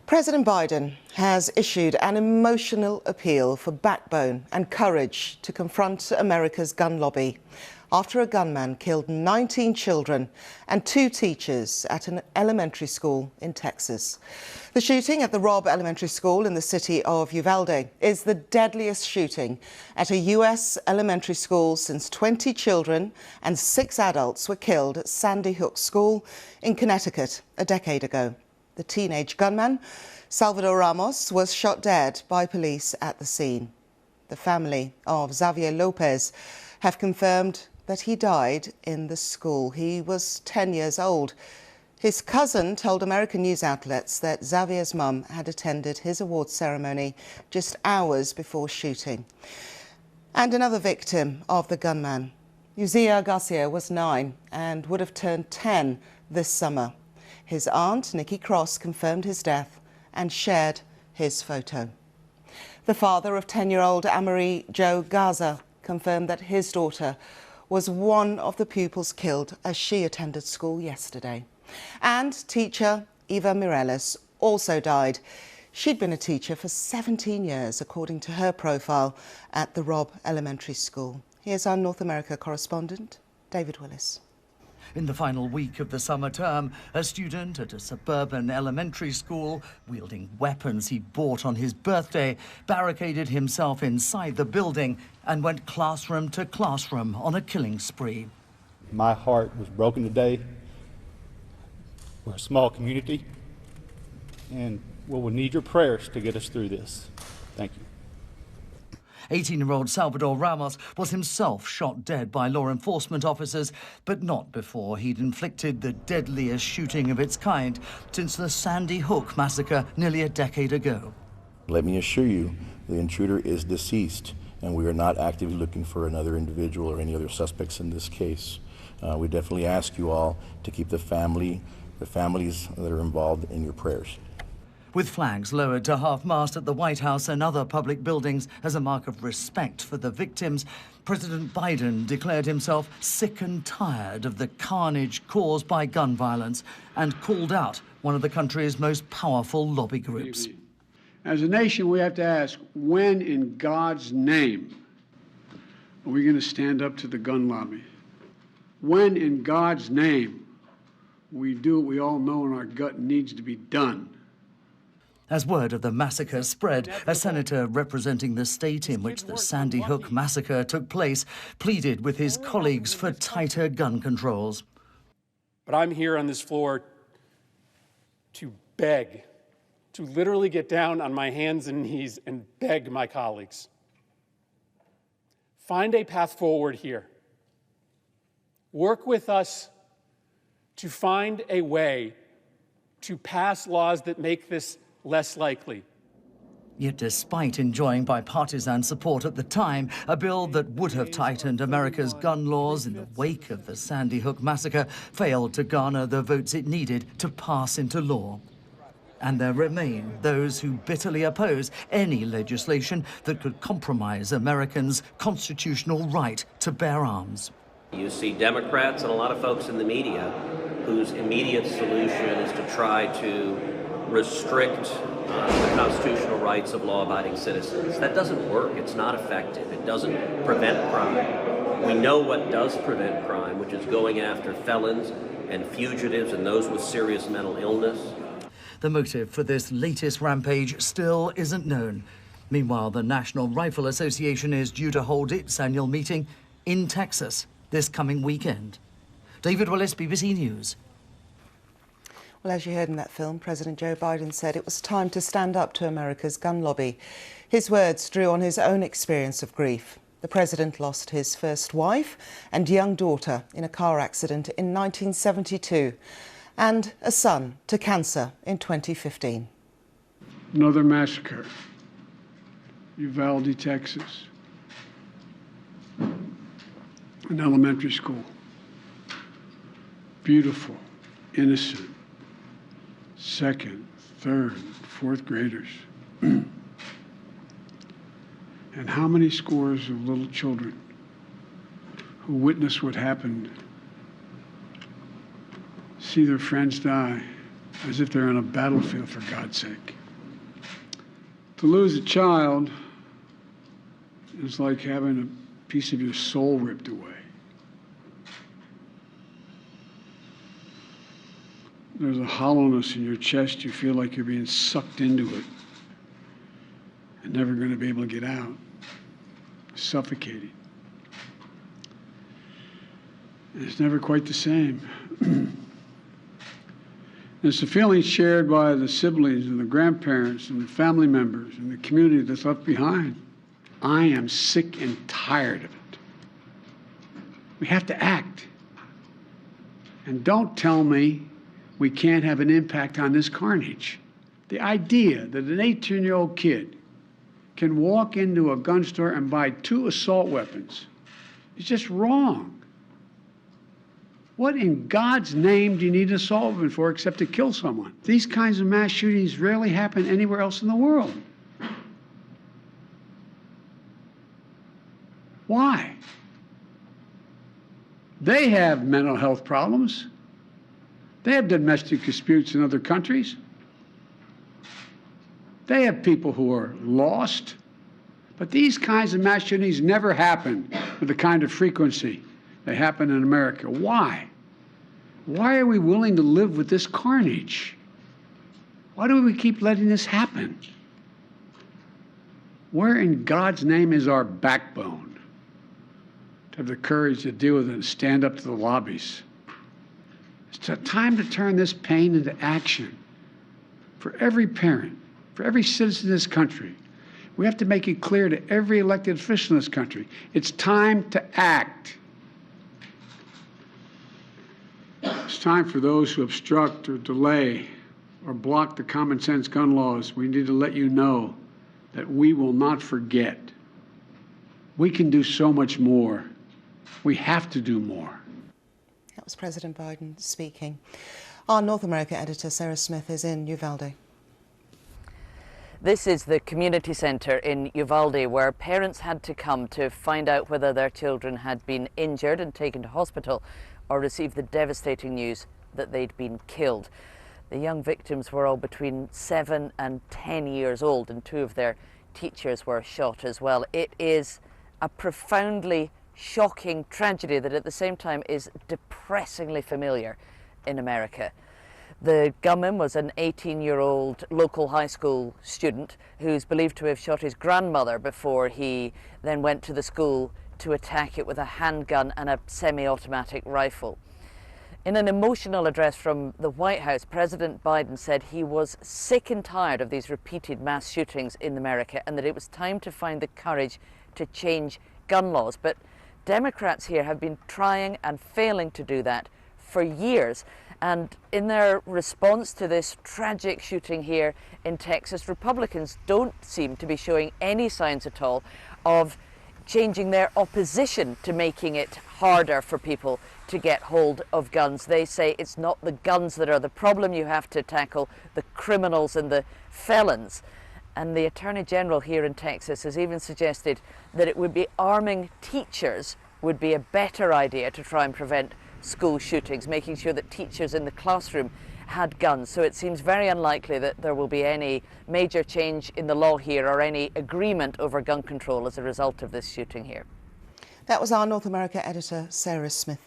President Biden has issued an emotional appeal for backbone and courage to confront America's gun lobby after a gunman killed 19 children and 2 teachers at an elementary school in Texas. The shooting at the Robb Elementary School in the city of Uvalde is the deadliest shooting at a U.S. elementary school since 20 children and 6 adults were killed at Sandy Hook School in Connecticut a decade ago. The teenage gunman, Salvador Ramos, was shot dead by police at the scene. The family of Xavier Lopez have confirmed that he died in the school. He was 10 years old. His cousin told American news outlets that Xavier's mum had attended his awards ceremony just hours before shooting. And another victim of the gunman, Uzziah Garcia, was 9 and would have turned 10 this summer. His aunt, Nikki Cross, confirmed his death and shared his photo. The father of 10-year-old Amerie Jo Garza confirmed that his daughter was one of the pupils killed as she attended school yesterday. And teacher Eva Mireles also died. She'd been a teacher for 17 years, according to her profile at the Robb Elementary School. Here's our North America correspondent, David Willis. In the final week of the summer term, a student at a suburban elementary school, wielding weapons he bought on his birthday, barricaded himself inside the building and went classroom to classroom on a killing spree. My heart was broken today. We're a small community, and we'll need your prayers to get us through this. Thank you. 18-year-old Salvador Ramos was himself shot dead by law enforcement officers, but not before he'd inflicted the deadliest shooting of its kind since the Sandy Hook massacre nearly a decade ago. Let me assure you, the intruder is deceased, and we are not actively looking for another individual or any other suspects in this case. We definitely ask you all to keep the families that are involved in your prayers. With flags lowered to half-mast at the White House and other public buildings as a mark of respect for the victims, President Biden declared himself sick and tired of the carnage caused by gun violence and called out one of the country's most powerful lobby groups. As a nation, we have to ask, when in God's name are we going to stand up to the gun lobby? When in God's name we do what we all know in our gut needs to be done? As word of the massacre spread, a senator representing the state in which the Sandy Hook massacre took place pleaded with his colleagues for tighter gun controls. But I'm here on this floor to beg, to literally get down on my hands and knees and beg my colleagues. Find a path forward here. Work with us to find a way to pass laws that make this less likely. Yet despite enjoying bipartisan support at the time, a bill that would have tightened America's gun laws in the wake of the Sandy Hook massacre failed to garner the votes it needed to pass into law. And there remain those who bitterly oppose any legislation that could compromise Americans' constitutional right to bear arms. You see Democrats and a lot of folks in the media whose immediate solution is to try to restrict the constitutional rights of law-abiding citizens. That doesn't work. It's not effective. It doesn't prevent crime. We know what does prevent crime, which is going after felons and fugitives and those with serious mental illness. The motive for this latest rampage still isn't known. Meanwhile, the National Rifle Association is due to hold its annual meeting in Texas this coming weekend. David Willis, BBC News. Well, as you heard in that film, President Joe Biden said it was time to stand up to America's gun lobby. His words drew on his own experience of grief. The president lost his first wife and young daughter in a car accident in 1972 and a son to cancer in 2015. Another massacre, Uvalde, Texas, an elementary school. Beautiful, innocent, second, third, fourth graders. And how many scores of little children who witnessed what happened, see their friends die, as if they're on a battlefield, for God's sake. To lose a child is like having a piece of your soul ripped away. There's a hollowness in your chest. You feel like you're being sucked into it and never going to be able to get out. Suffocating. And it's never quite the same. It's the feeling shared by the siblings and the grandparents and the family members and the community that's left behind. I am sick and tired of it. We have to act. And don't tell me we can't have an impact on this carnage. The idea that an 18-year-old kid can walk into a gun store and buy 2 assault weapons is just wrong. What in God's name do you need an assault weapon for except to kill someone? These kinds of mass shootings rarely happen anywhere else in the world. Why? They have mental health problems. They have domestic disputes in other countries. They have people who are lost. But these kinds of mass shootings never happen with the kind of frequency they happen in America. Why? Why are we willing to live with this carnage? Why do we keep letting this happen? Where in God's name is our backbone to have the courage to deal with it and stand up to the lobbies? It's time to turn this pain into action. For every parent, for every citizen in this country, we have to make it clear to every elected official in this country, it's time to act. It's time for those who obstruct or delay or block the common sense gun laws. We need to let you know that we will not forget. We can do so much more. We have to do more. That was President Biden speaking. Our North America editor, Sarah Smith, is in Uvalde. This is the community centre in Uvalde, where parents had to come to find out whether their children had been injured and taken to hospital or received the devastating news that they'd been killed. The young victims were all between 7 and 10 years old, and 2 of their teachers were shot as well. It is a profoundly shocking tragedy that at the same time is depressingly familiar in America. The gunman was an 18-year-old local high school student who's believed to have shot his grandmother before he then went to the school to attack it with a handgun and a semi-automatic rifle. In an emotional address from the White House, President Biden said he was sick and tired of these repeated mass shootings in America and that it was time to find the courage to change gun laws. But Democrats here have been trying and failing to do that for years. And in their response to this tragic shooting here in Texas, Republicans don't seem to be showing any signs at all of changing their opposition to making it harder for people to get hold of guns. They say it's not the guns that are the problem, you have to tackle the criminals and the felons. And the Attorney General here in Texas has even suggested that it would be arming teachers would be a better idea to try and prevent school shootings, making sure that teachers in the classroom had guns. So it seems very unlikely that there will be any major change in the law here or any agreement over gun control as a result of this shooting here. That was our North America editor, Sarah Smith there.